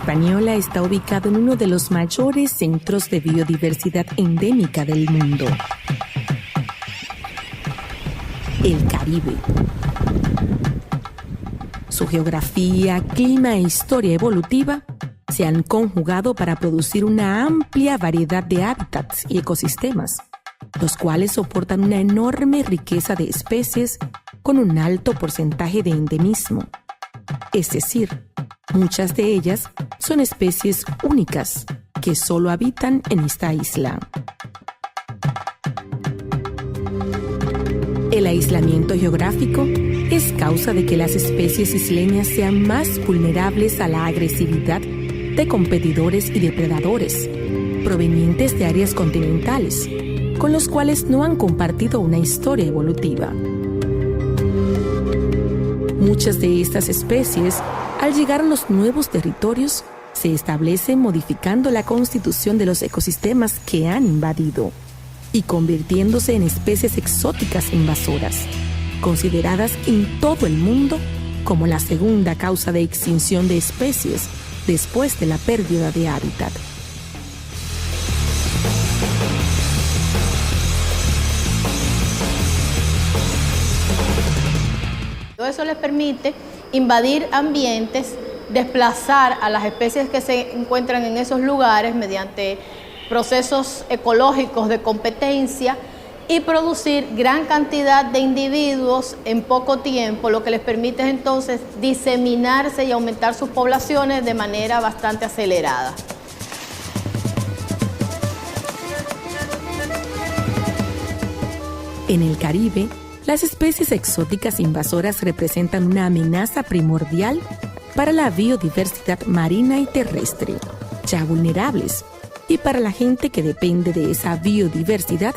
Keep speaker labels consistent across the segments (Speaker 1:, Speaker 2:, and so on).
Speaker 1: Hispaniola está ubicado en uno de los mayores centros de biodiversidad endémica del mundo, el Caribe. Su geografía, clima e historia evolutiva se han conjugado para producir una amplia variedad de hábitats y ecosistemas, los cuales soportan una enorme riqueza de especies con un alto porcentaje de endemismo. Es decir, muchas de ellas son especies únicas que solo habitan en esta isla. El aislamiento geográfico es causa de que las especies isleñas sean más vulnerables a la agresividad de competidores y depredadores provenientes de áreas continentales, con los cuales no han compartido una historia evolutiva. Muchas de estas especies, al llegar a los nuevos territorios, se establecen modificando la constitución de los ecosistemas que han invadido y convirtiéndose en especies exóticas invasoras, consideradas en todo el mundo como la segunda causa de extinción de especies después de la pérdida de hábitat.
Speaker 2: Todo eso les permite invadir ambientes, desplazar a las especies que se encuentran en esos lugares mediante procesos ecológicos de competencia y producir gran cantidad de individuos en poco tiempo, lo que les permite entonces diseminarse y aumentar sus poblaciones de manera bastante acelerada.
Speaker 1: En el Caribe, las especies exóticas invasoras representan una amenaza primordial para la biodiversidad marina y terrestre, ya vulnerables, y para la gente que depende de esa biodiversidad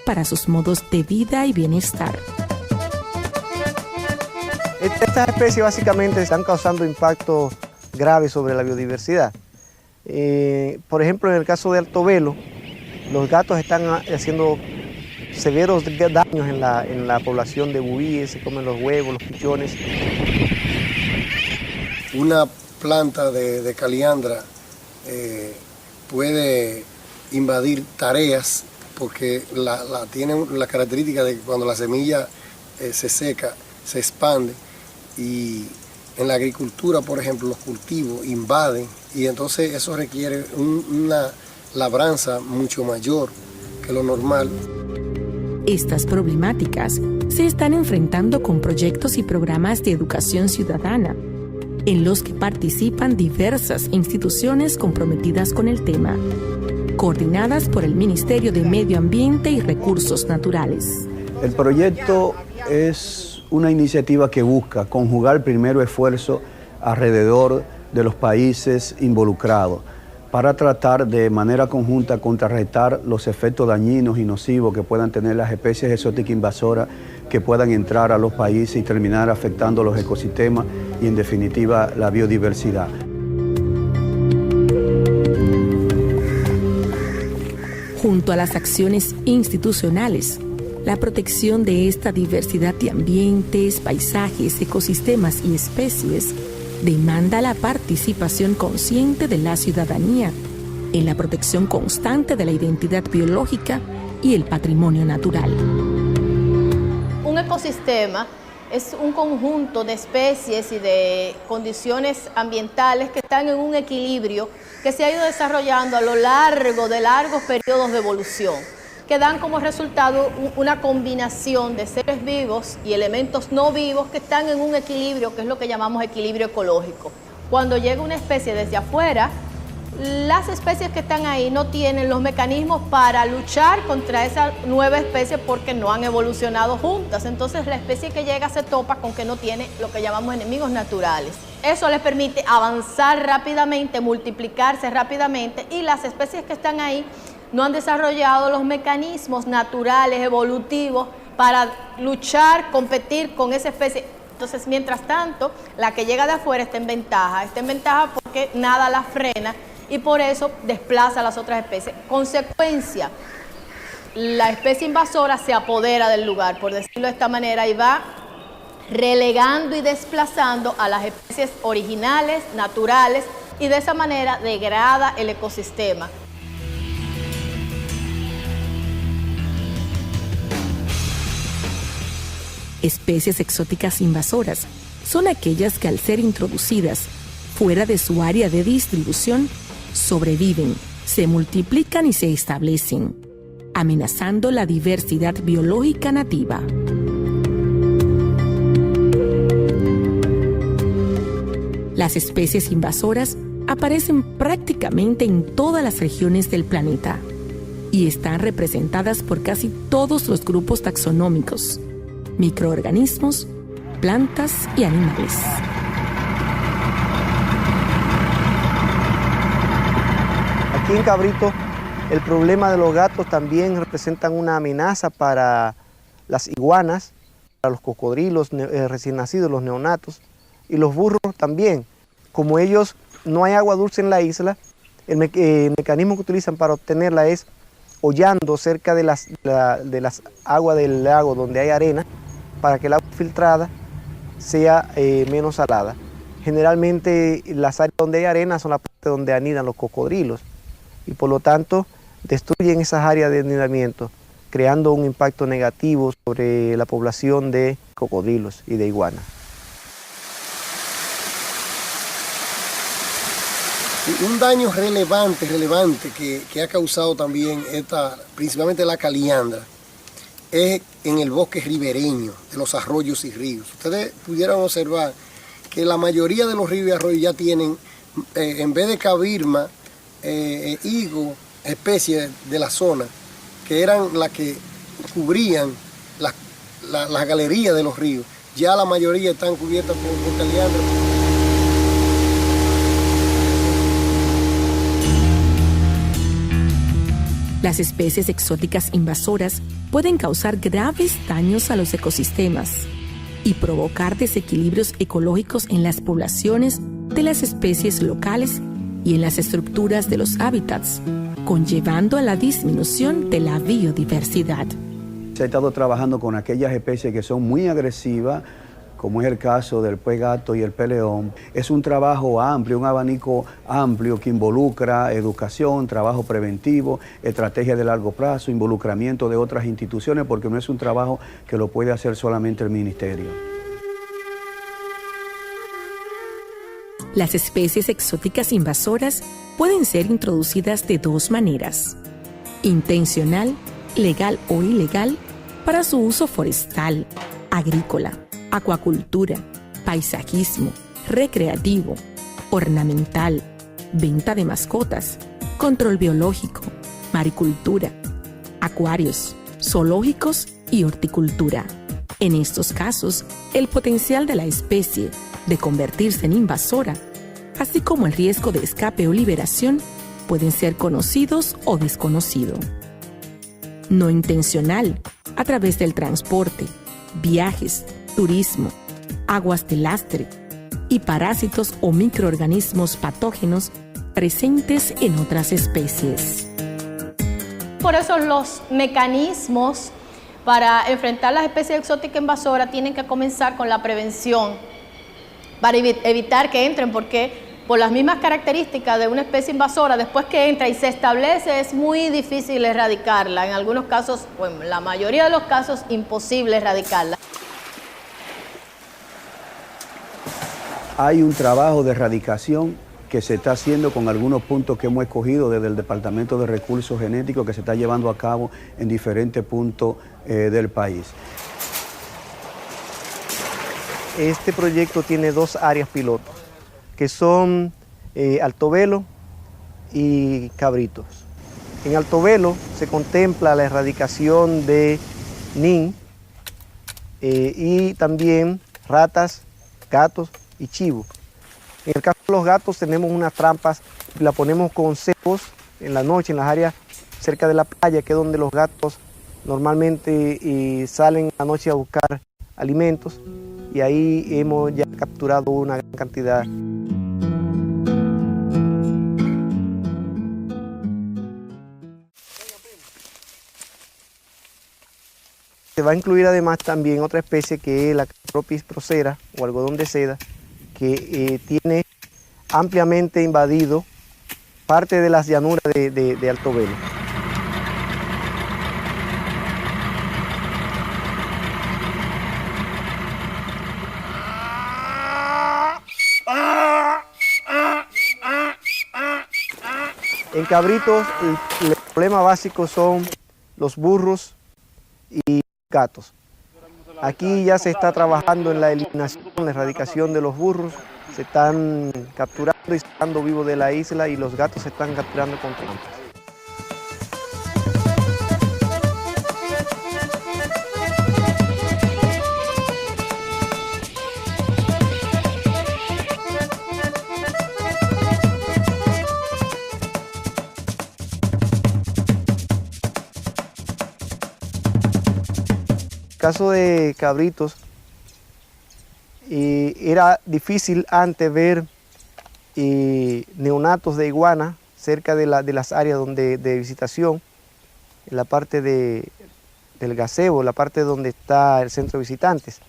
Speaker 1: para sus modos de vida y bienestar.
Speaker 3: Estas especies básicamente están causando impactos graves sobre la biodiversidad. Por ejemplo, en el caso de Alto Velo, los gatos están haciendo severos daños en la población de buíes, se comen los huevos, los pichones.
Speaker 4: Una planta de caliandra puede invadir tareas porque tiene la característica de que cuando la semilla se seca, se expande, y en la agricultura, por ejemplo, los cultivos invaden, y entonces eso requiere una labranza mucho mayor que lo normal.
Speaker 1: Estas problemáticas se están enfrentando con proyectos y programas de educación ciudadana, en los que participan diversas instituciones comprometidas con el tema, coordinadas por el Ministerio de Medio Ambiente y Recursos Naturales.
Speaker 5: El proyecto es una iniciativa que busca conjugar primero esfuerzo alrededor de los países involucrados para tratar de manera conjunta contrarrestar los efectos dañinos y nocivos que puedan tener las especies exóticas invasoras que puedan entrar a los países y terminar afectando los ecosistemas y en definitiva la biodiversidad.
Speaker 1: Junto a las acciones institucionales, la protección de esta diversidad de ambientes, paisajes, ecosistemas y especies demanda la participación consciente de la ciudadanía en la protección constante de la identidad biológica y el patrimonio natural.
Speaker 2: Un ecosistema es un conjunto de especies y de condiciones ambientales que están en un equilibrio que se ha ido desarrollando a lo largo de largos periodos de evolución, que dan como resultado una combinación de seres vivos y elementos no vivos que están en un equilibrio, que es lo que llamamos equilibrio ecológico. Cuando llega una especie desde afuera, las especies que están ahí no tienen los mecanismos para luchar contra esa nueva especie porque no han evolucionado juntas. Entonces la especie que llega se topa con que no tiene lo que llamamos enemigos naturales. Eso les permite avanzar rápidamente, multiplicarse rápidamente, y las especies que están ahí no han desarrollado los mecanismos naturales, evolutivos, para luchar, competir con esa especie. Entonces, mientras tanto, la que llega de afuera está en ventaja porque nada la frena y por eso desplaza a las otras especies. Consecuencia, la especie invasora se apodera del lugar, por decirlo de esta manera, y va relegando y desplazando a las especies originales, naturales, y de esa manera degrada el ecosistema.
Speaker 1: Especies exóticas invasoras son aquellas que al ser introducidas fuera de su área de distribución, sobreviven, se multiplican y se establecen, amenazando la diversidad biológica nativa. Las especies invasoras aparecen prácticamente en todas las regiones del planeta y están representadas por casi todos los grupos taxonómicos, microorganismos, plantas y animales.
Speaker 3: Aquí en Cabrito, el problema de los gatos también representan una amenaza para las iguanas, para los cocodrilos recién nacidos, los neonatos, y los burros también. Como ellos no hay agua dulce en la isla, el mecanismo que utilizan para obtenerla es hollando cerca de las aguas del lago donde hay arena, para que el agua filtrada sea menos salada. Generalmente las áreas donde hay arena son las partes donde anidan los cocodrilos y por lo tanto destruyen esas áreas de anidamiento, creando un impacto negativo sobre la población de cocodrilos y de iguanas.
Speaker 4: Un daño relevante que ha causado también principalmente la caliandra, es en el bosque ribereño de los arroyos y ríos. Ustedes pudieran observar que la mayoría de los ríos y arroyos ya tienen, en vez de cabirma, higo, especies de la zona, que eran las que cubrían las galerías de los ríos. Ya la mayoría están cubiertas por caliandra.
Speaker 1: Las especies exóticas invasoras pueden causar graves daños a los ecosistemas y provocar desequilibrios ecológicos en las poblaciones de las especies locales y en las estructuras de los hábitats, conllevando a la disminución de la biodiversidad.
Speaker 5: Se ha estado trabajando con aquellas especies que son muy agresivas, como es el caso del pez gato y el pez león. Es un trabajo amplio, un abanico amplio que involucra educación, trabajo preventivo, estrategia de largo plazo, involucramiento de otras instituciones, porque no es un trabajo que lo puede hacer solamente el ministerio.
Speaker 1: Las especies exóticas invasoras pueden ser introducidas de dos maneras: intencional, legal o ilegal, para su uso forestal, agrícola, acuacultura, paisajismo, recreativo, ornamental, venta de mascotas, control biológico, maricultura, acuarios, zoológicos y horticultura. En estos casos, el potencial de la especie de convertirse en invasora, así como el riesgo de escape o liberación, pueden ser conocidos o desconocidos. No intencional, a través del transporte, viajes, turismo, aguas de lastre y parásitos o microorganismos patógenos presentes en otras especies.
Speaker 2: Por eso los mecanismos para enfrentar las especies exóticas invasoras tienen que comenzar con la prevención, para evitar que entren, porque por las mismas características de una especie invasora, después que entra y se establece, es muy difícil erradicarla. En algunos casos, bueno, la mayoría de los casos, imposible erradicarla.
Speaker 5: Hay un trabajo de erradicación que se está haciendo con algunos puntos que hemos escogido desde el Departamento de Recursos Genéticos, que se está llevando a cabo en diferentes puntos del país.
Speaker 3: Este proyecto tiene dos áreas piloto, que son Alto Velo y Cabritos. En Alto Velo se contempla la erradicación de NIN y también ratas, gatos y chivos. En el caso de los gatos tenemos unas trampas, la ponemos con cebos en la noche, en las áreas cerca de la playa, que es donde los gatos normalmente salen a la noche a buscar alimentos, y ahí hemos ya capturado una gran cantidad. Se va a incluir además también otra especie que es la Catropis procera o algodón de seda, que tiene ampliamente invadido parte de las llanuras de Alto Velo. En Cabritos el problema básico son los burros y gatos. Aquí ya se está trabajando en la eliminación, la erradicación de los burros. Se están capturando y sacando vivos de la isla y los gatos se están capturando con trampas. En el caso de Cabritos, era difícil antes ver neonatos de iguana cerca de las áreas de visitación, en la parte del gazebo, la parte donde está el centro de visitantes.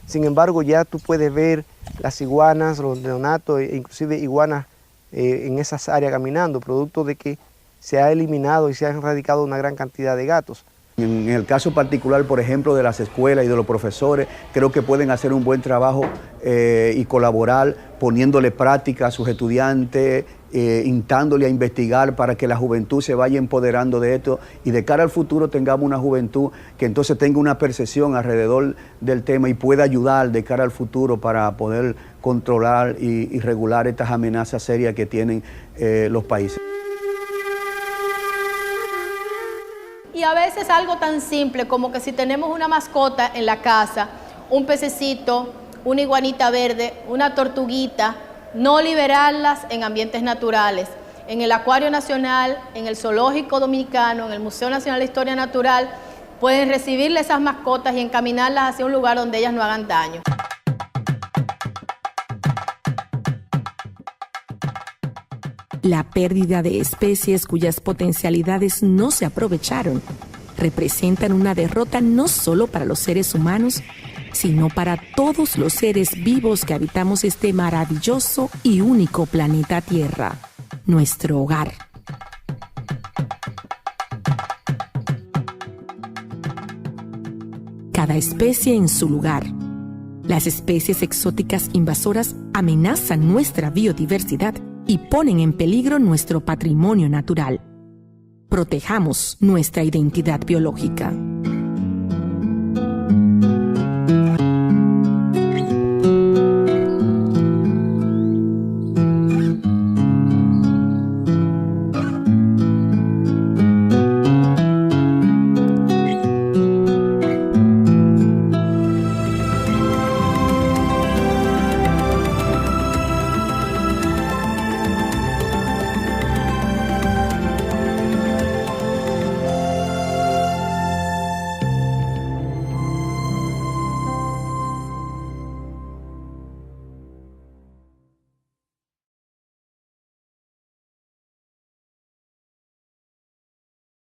Speaker 3: Sin embargo, ya tú puedes ver las iguanas, los neonatos, e inclusive iguanas en esas áreas caminando, producto de que se ha eliminado y se ha erradicado una gran cantidad de gatos.
Speaker 5: En el caso particular, por ejemplo, de las escuelas y de los profesores, creo que pueden hacer un buen trabajo y colaborar poniéndole práctica a sus estudiantes, instándole a investigar para que la juventud se vaya empoderando de esto y de cara al futuro tengamos una juventud que entonces tenga una percepción alrededor del tema y pueda ayudar de cara al futuro para poder controlar y regular estas amenazas serias que tienen los países.
Speaker 2: Y a veces algo tan simple como que si tenemos una mascota en la casa, un pececito, una iguanita verde, una tortuguita, no liberarlas en ambientes naturales. En el Acuario Nacional, en el Zoológico Dominicano, en el Museo Nacional de Historia Natural, pueden recibirle esas mascotas y encaminarlas hacia un lugar donde ellas no hagan daño.
Speaker 1: La pérdida de especies cuyas potencialidades no se aprovecharon representan una derrota no solo para los seres humanos, sino para todos los seres vivos que habitamos este maravilloso y único planeta Tierra, nuestro hogar. Cada especie en su lugar. Las especies exóticas invasoras amenazan nuestra biodiversidad y ponen en peligro nuestro patrimonio natural. Protejamos nuestra identidad biológica.